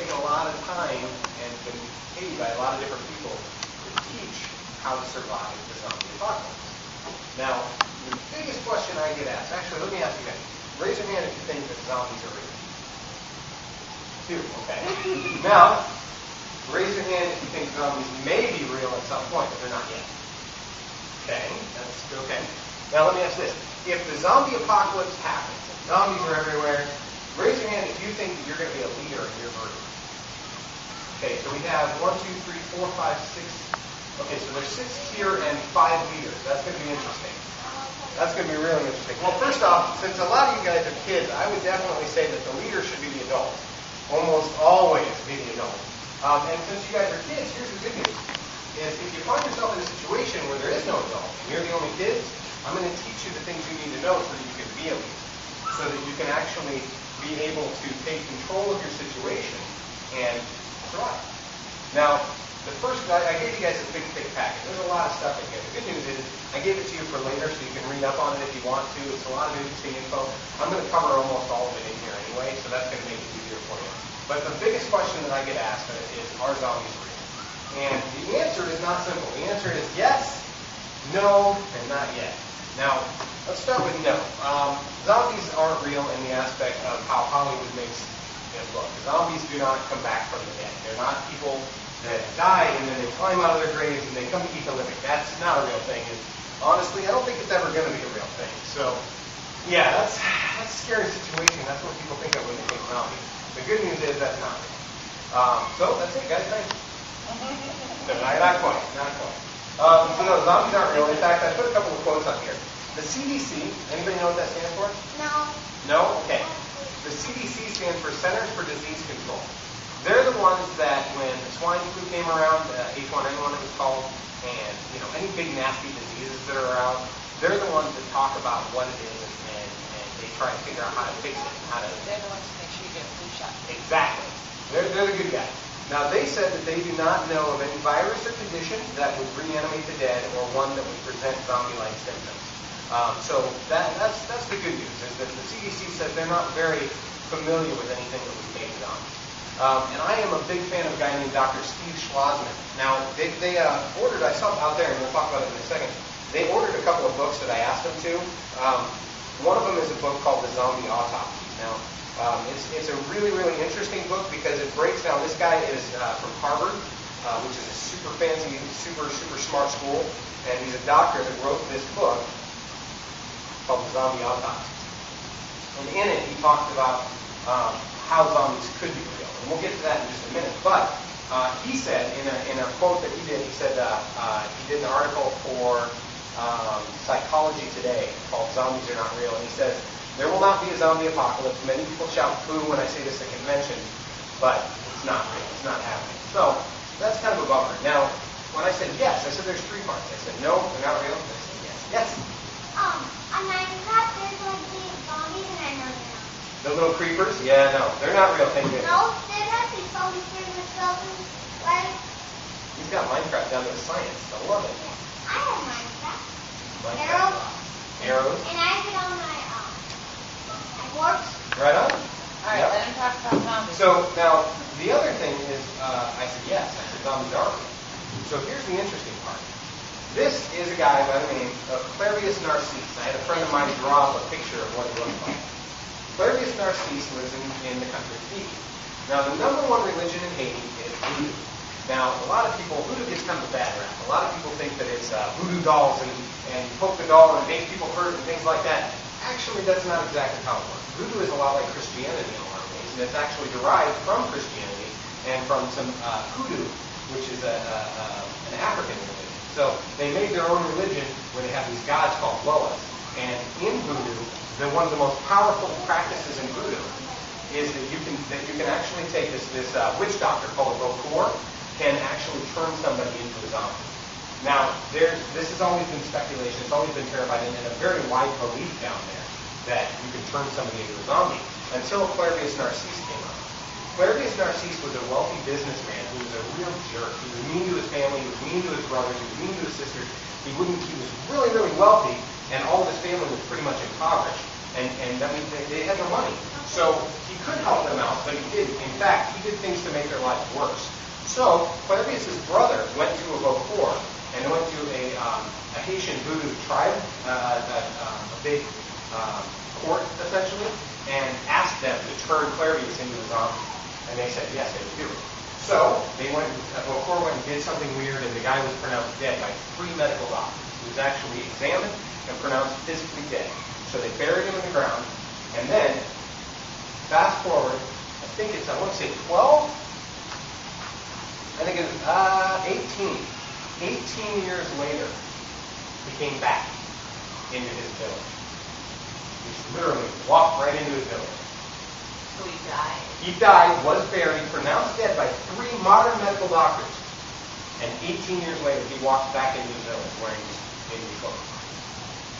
taken a lot of time and been paid by a lot of different people to teach how to survive the zombie apocalypse. Now, the biggest question I get asked, actually, let me ask you guys. Raise your hand if you think that zombies are real. 2, okay. Now, raise your hand if you think zombies may be real at some point, but they're not yet. Okay, that's okay. Now let me ask this. If the zombie apocalypse happens, and zombies are everywhere, raise your hand if you think that you're going to be a leader in your group. Okay, so we have 1, 2, 3, 4, 5, 6. Okay, so there's 6 here and 5 leaders. That's going to be interesting. That's going to be really interesting. Well, first off, since a lot of you guys are kids, I would definitely say that the leader should be the adult. Almost always be the adult. And since you guys are kids, here's the good news. Is if you find yourself in a situation where there is no adult, and you're the only kids, I'm going to teach you the things you need to know so that you can be a leader. So that you can actually be able to take control of your situation and thrive. Now, the first, I gave you guys a big, thick packet. There's a lot of stuff in here. The good news is I gave it to you for later so you can read up on it if you want to. It's a lot of interesting info. I'm going to cover almost all of it in here anyway, so that's going to make it easier for you. But the biggest question that I get asked is, are zombies real? And the answer is not simple. The answer is yes, no, and not yet. Now, let's start with no. Zombies aren't real in the aspect of how Hollywood makes it look. Zombies do not come back from the dead. They're not people that die and then they climb out of their graves and they come to eat the living. That's not a real thing. And honestly, I don't think it's ever going to be a real thing. So, yeah, that's a scary situation. That's what people think of when they think zombies. The good news is that's not real. So that's it, guys. Thanks. No, not quite. Not quite. So no, zombies aren't real. In fact, I put a couple of quotes up here. The CDC, anybody know what that stands for? No. No? Okay. The CDC stands for Centers for Disease Control. They're the ones that when the swine flu came around, H1N1 it was called, and any big nasty diseases that are around, they're the ones that talk about what it is and they try to figure out how to fix it. They're the ones to make sure you get a flu shot. Exactly. They're the good guys. Now, they said that they do not know of any virus or condition that would reanimate the dead or one that would present zombie-like symptoms. So that's the good news, is that the CDC says they're not very familiar with anything that would make zombies. And I am a big fan of a guy named Dr. Steve Schwarzman. Now, they ordered, I saw out there, and we'll talk about it in a second, they ordered a couple of books that I asked them to. One of them is a book called The Zombie Autopsies. Now, it's a really, really interesting book because it breaks down, this guy is from Harvard, which is a super fancy, super smart school, and he's a doctor that wrote this book called The Zombie Autopsies. And in it, he talks about how zombies could be real. And we'll get to that in just a minute. But he said, in a quote that he did, he said he did an article for Psychology Today called Zombies Are Not Real. And he says, there will not be a zombie apocalypse. Many people shout boo when I say this at conventions, but it's not real. It's not happening. So that's kind of a bummer. Now, when I said yes, I said there's 3 parts. I said no, they're not real. And I said yes. Yes? On Minecraft, there's like these zombies, and I know they're not. The little creepers? Yeah, no. They're not real. Thank you. No, there have these zombies here in the building, right? He's got Minecraft down to the science. I love it. I have Minecraft. Minecraft. Arrows. And I have it on my works. Right on. All right, let him talk about zombies. So now, the other thing is, I said yes. I said zombies are real. So here's the interesting part. This is a guy by the name of Clavius Narcisse. I had a friend of mine draw up a picture of what he looked like. Clavius Narcisse lives in the country of Haiti. Now, the number 1 religion in Haiti is voodoo. Now, a lot of people, voodoo gets kind of a bad rap. A lot of people think that it's voodoo dolls and poke the doll and make people hurt and things like that. Actually, that's not exactly how it works. Voodoo is a lot like Christianity in a lot of ways, and it's actually derived from Christianity and from some hoodoo, which is an African religion. So they made their own religion where they have these gods called Loas. And in voodoo, one of the most powerful practices in voodoo is that you can actually take this witch doctor called a Bokor can actually turn somebody into a zombie. Now, this has always been speculation. It's always been terrified, and a very wide belief down there that you can turn somebody into a zombie until Clavius Narcisse came up. Clavius Narcisse was a wealthy businessman who was a real jerk. He was mean to his family. He was mean to his brothers. He was mean to his sisters. He was really, really wealthy, and all of his family was pretty much impoverished. And I mean, they had no money. So he could help them out, but he didn't. In fact, he did things to make their lives worse. So Clairvius' brother went to a Vaucour and went to a Haitian voodoo tribe, a big court essentially, and asked them to turn Clairvius into a zombie. And they said yes, they would do it. So they went. Vaucour went and did something weird, and the guy was pronounced dead by 3 medical doctors. He was actually examined and pronounced physically dead. So they buried him in the ground, and then fast forward, I think it's, I want to say 12? I think it was 18. 18 years later, he came back into his village. He literally walked right into his village. So he died. He died, was buried, pronounced dead by 3 modern medical doctors. And 18 years later, he walked back into his village wearing his baby clothes.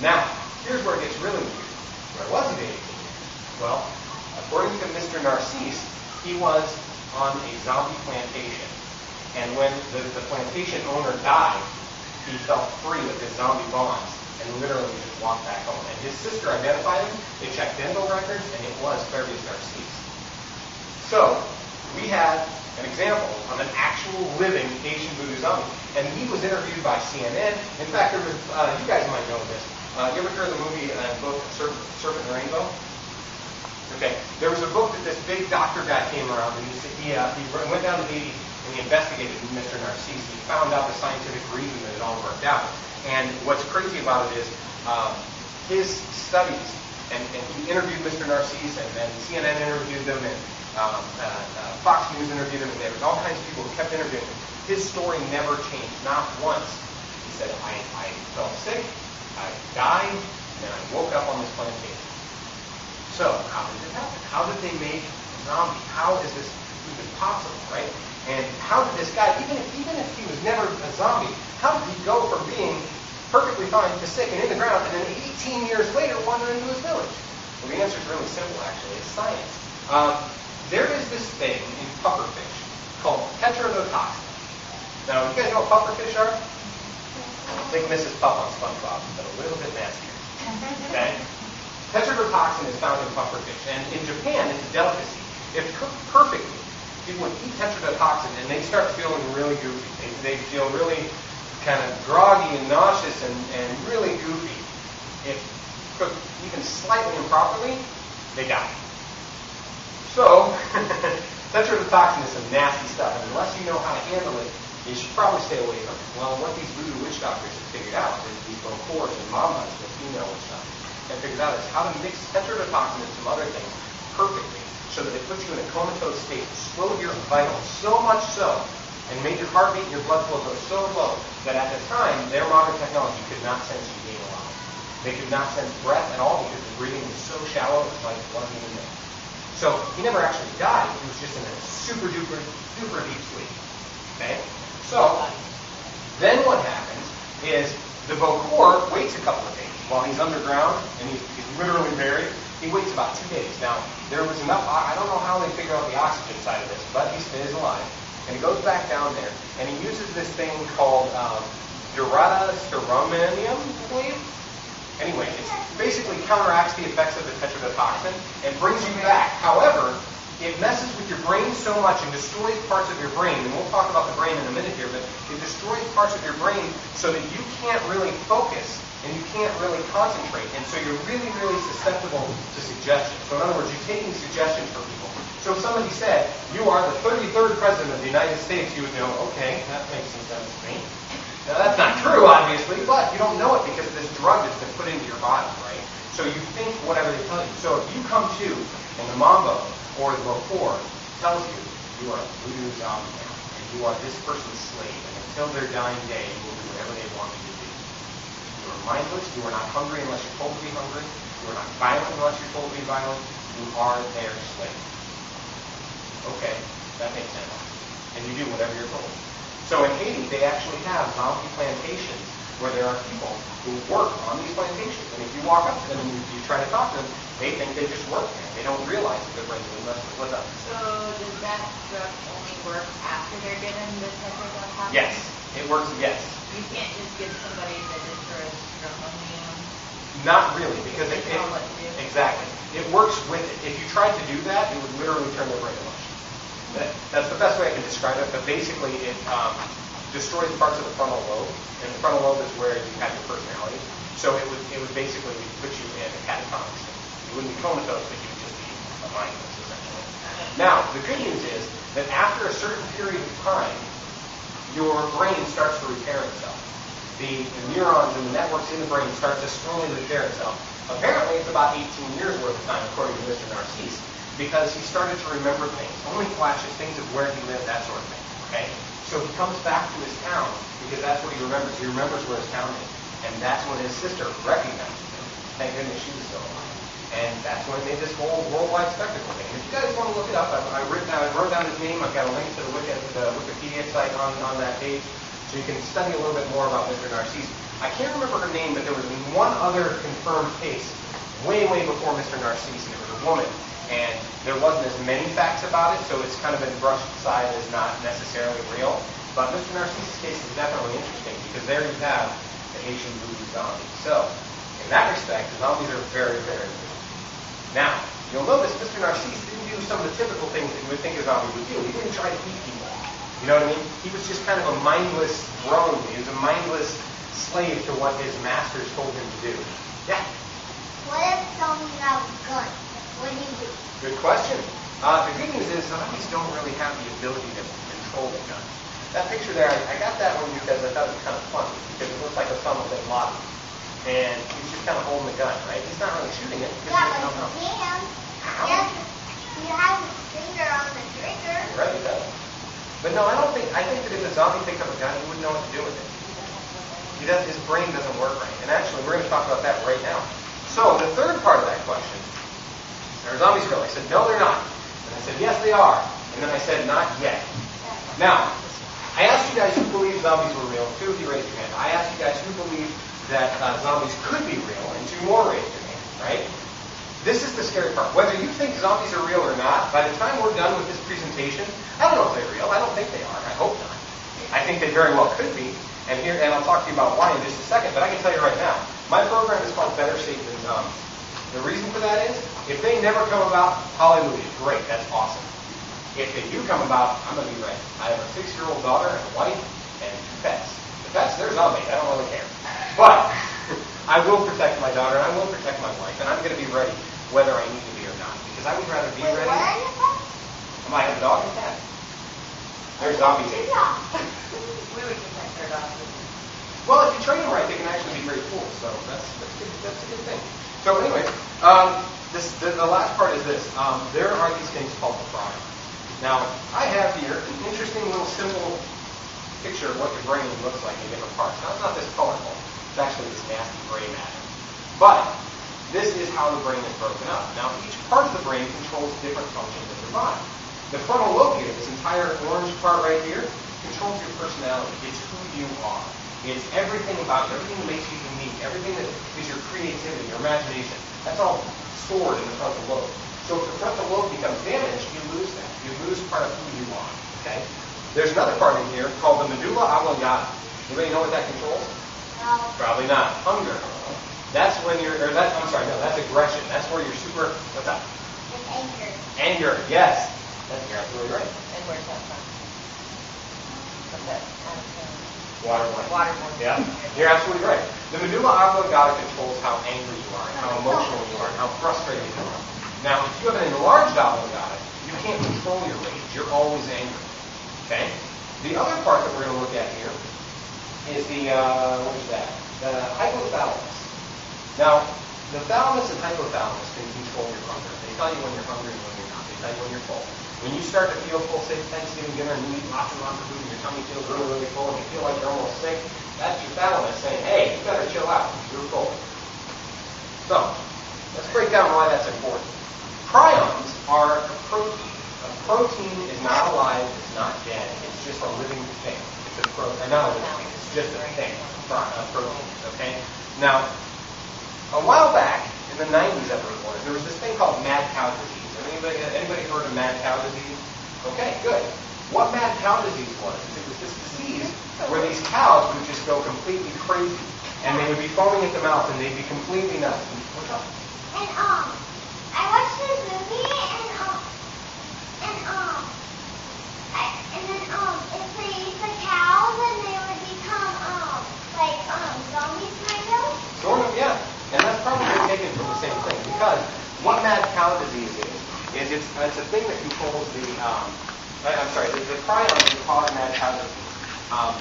Now, here's where it gets really weird. Where was he 18 years? Well, according to Mr. Narcisse, he was on a zombie plantation. And when the plantation owner died, he felt free of his zombie bonds and literally just walked back home. And his sister identified him. They checked dental records, and it was Clairvius Narcisse. So, we had an example of an actual living Haitian voodoo zombie. And he was interviewed by CNN. In fact, there was, you guys might know this. You ever heard of the movie book Serpent and Rainbow? Okay. There was a book that this big doctor guy came around, and he went down to Haiti, and he investigated Mr. Narcisse. He found out the scientific reason that it all worked out. And what's crazy about it is his studies, and he interviewed Mr. Narcisse, and then CNN interviewed them, and Fox News interviewed him, and there was all kinds of people who kept interviewing him. His story never changed, not once. He said, I fell sick, I died, and then I woke up on this plantation. So, how did it happen? How did they make a zombie? How is this even possible, right? And how did this guy, even if he was never a zombie, how did he go from being perfectly fine to sick and in the ground, and then 18 years later wander into his village? Well, the answer is really simple, actually. It's science. There is this thing in pufferfish called tetrodotoxin. Now, you guys know what pufferfish are? Think Mrs. Puff on SpongeBob, but a little bit nastier. Okay? Tetrodotoxin is found in pufferfish, and in Japan, it's a delicacy. If cooked perfectly, people would eat tetrodotoxin, and they start feeling really goofy. They feel really kind of groggy and nauseous and really goofy. If cooked even slightly improperly, they die. So, tetrodotoxin is some nasty stuff, and unless you know how to handle it, you should probably stay away from it. Well, what these voodoo witch doctors have figured out is these Vaucours and mamas, the female witch doctors, have figured out is how to mix tetrodotoxin and some other things perfectly so that it puts you in a comatose state, slowed your vitals so much so, and made your heartbeat and your blood flow go so low that at the time, their modern technology could not sense you being alive. They could not sense breath at all because the breathing was so shallow, it was like it wasn't even there. So he never actually died. He was just in a super duper deep sleep. Okay? So then what happens is the Vaucour waits a couple of days while he's underground and he's literally buried. He waits about 2 days. Now, there was enough, I don't know how they figure out the oxygen side of this, but he stays alive. And he goes back down there, and he uses this thing called durasteromanium, I believe. Anyway, it basically counteracts the effects of the tetrodotoxin and brings you back. However, it messes with your brain so much and destroys parts of your brain, and we'll talk about the brain in a minute here, but it destroys parts of your brain so that you can't really focus and you can't really concentrate, and so you're really, really susceptible to suggestion. So in other words, you're taking suggestions from people. So if somebody said, you are the 33rd president of the United States, you would go, okay, that makes some sense to me. Now that's not true, obviously, but you don't know it because of this drug that's been put into your body, right? So you think whatever they tell you. So if you come to, and the Mambo or the Vaucour tells you, you are a voodoo zombie now, and you are this person's slave, and until their dying day, you will do whatever they want you to do. You are mindless, you are not hungry unless you're told to be hungry, you are not violent unless you're told to be violent, you are their slave. Okay, that makes sense. And you do whatever you're told. So in Haiti, they actually have zombie plantations where there are people who work on these plantations. And if you walk up to them and you try to talk to them, they think they just work there. They don't realize that they're bringing investment with them. So does that drug only work after they're given the tetrodotoxin? Yes, it works, yes. You can't just give somebody the dextromethorphan Not really, because They tell them what to do. exactly. It works with it. If you tried to do that, it would literally turn their brain to mush. That's the best way I can describe it, but basically it destroys parts of the frontal lobe, and the frontal lobe is where you have your personality. So it would basically put you in a catatonic state. You wouldn't be comatose, but you would just be mindless, essentially. Now, the good news is that after a certain period of time, your brain starts to repair itself. The neurons and the networks in the brain start to slowly repair itself. Apparently, it's about 18 years worth of time, according to Mr. Narcisse, because he started to remember things, only flashes, things of where he lived, that sort of thing. Okay? So he comes back to his town because that's what he remembers. He remembers where his town is. And that's when his sister recognizes him. Thank goodness she was still alive. And that's when it made this whole worldwide spectacle thing. And if you guys want to look it up, I wrote down his name. I've got a link to the Wikipedia site on that page. So you can study a little bit more about Mr. Narcisse. I can't remember her name, but there was one other confirmed case way, way before Mr. Narcisse, and it was a woman. And there wasn't as many facts about it, so it's kind of been brushed aside as not necessarily real. But Mr. Narcisse's case is definitely interesting because there you have the Haitian voodoo zombie. So, in that respect, the zombies are very, very real. Now, you'll notice Mr. Narcisse didn't do some of the typical things that you would think a zombie would do. He didn't try to eat people. You know what I mean? He was just kind of a mindless drone. He was a mindless slave to what his masters told him to do. Yeah? What if someone got a gun? What do you do? Good question. The good news is zombies don't really have the ability to control the gun. That picture there, I got that one because I thought it was kind of funny, because it looks like Osama bin Laden. And he's just kind of holding the gun, right? He's not really shooting it. Yeah, but no. you can. How? Yes, you have his finger on the trigger. Right, he does. But no, I think that if a zombie picked up a gun, he wouldn't know what to do with it. His brain doesn't work right. And actually, we're going to talk about that right now. So, the third part of that question, are zombies real? I said, no, they're not. And I said, yes, they are. And then I said, not yet. Now, I asked you guys who believed zombies were real. 2 of you raised your hand. I asked you guys who believed that zombies could be real, and 2 more raised your hand, right? This is the scary part. Whether you think zombies are real or not, by the time we're done with this presentation, I don't know if they're real. I don't think they are. I hope not. I think they very well could be. And I'll talk to you about why in just a second. But I can tell you right now, my program is called Better Safe Than Zombies. The reason for that is, if they never come about, hallelujah, great, that's awesome. If they do come about, I'm going to be ready. I have a 6-year-old daughter and a wife and 2 pets. The pets, they're zombies. I don't really care. But I will protect my daughter and I will protect my wife, and I'm going to be ready whether I need to be or not. Because I would rather be Wait, ready. what are your pets? I might have a dog and a cat. They're zombies. Yeah. We would protect our dogs. Well, if you train them right, they can actually be very cool. So that's good. That's a good thing. So anyway, the last part is this. There are these things called the prions. Now, I have here an interesting little simple picture of what your brain looks like in different parts. Now, it's not this colorful. It's actually this nasty gray matter. But this is how the brain is broken up. Now, each part of the brain controls different functions of your body. The frontal lobe here, this entire orange part right here, controls your personality. It's who you are. It's everything about you, everything that makes you unique, everything that is your creativity, your imagination. That's all stored in the frontal lobe. So if the frontal lobe becomes damaged, you lose that. You lose part of who you are. Okay? There's another part in here called the medulla oblongata. Anybody know what that controls? No. Probably not. Hunger. That's when that's aggression. That's where you're super, what's up? It's anger. Anger, yes. You're absolutely right. And where's that from? From the Waterborne. Waterborne. Yeah, you're absolutely right. The medulla oblongata controls how angry you are, and how emotional you are, and how frustrated you are. Now, if you have an enlarged oblongata, you can't control your rage. You're always angry. Okay? The other part that we're going to look at here is the hypothalamus. Now, the thalamus and hypothalamus can control your hunger. They tell you when you're hungry and when you're not. They tell you when you're full. When you start to feel full, say Thanksgiving dinner, and you eat lots and lots of food, and your tummy feels really, really full, and you feel like you're almost sick, that's your thalamus saying, hey, you better chill out. You're full. So, let's break down why that's important. Prions are a protein. A protein is not alive, it's not dead, it's just a living thing. It's a protein, not a living thing, it's just a thing, a protein, okay? Now, a while back, in the 90s, everyone, there was this thing called mad cow disease. Anybody heard of mad cow disease? Okay, good. What mad cow disease was, it was this disease where these cows would just go completely crazy. And they would be foaming at the mouth and they'd be completely nuts. What's up? And I watched this movie and then if they eat the cows and they would become like zombies kind of. Sort of, yeah. And that's probably taken from the same thing. Because what mad cow disease is it's a thing that controls the prions that cause mad cow disease.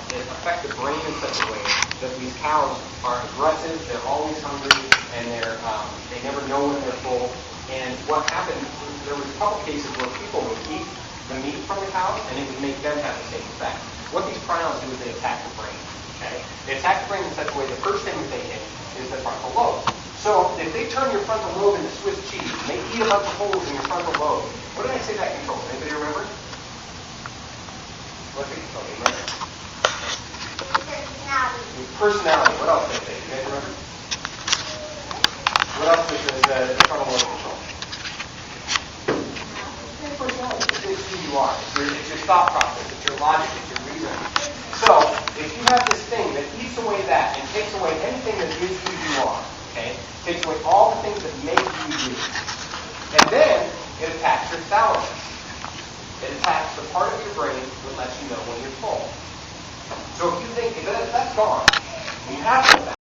It affects the brain in such a way that these cows are aggressive, they're always hungry, and they never know when they're full. And what happened, there was a couple cases where people would eat the meat from the cows, and it would make them have the same effect. What these prions do is they attack the brain. Okay? They attack the brain in such a way the first thing that they hit is the frontal lobe. So if they turn your frontal lobe into Swiss cheese, and they eat a bunch of holes in your frontal lobe, what did I say that controls? Anybody remember? What's it control? Remember? Personality. What else did I say? You guys remember? What else is the frontal lobe control? Personality. It's who you are. It's your thought process. It's your logic. It's your reasoning. So if you have this thing that eats away that and takes away anything that is who you are, okay, takes away all the things that make you you, and then it attacks your thalamus. It attacks the part of your brain that lets you know when you're full. So if you think, if that's gone, you have to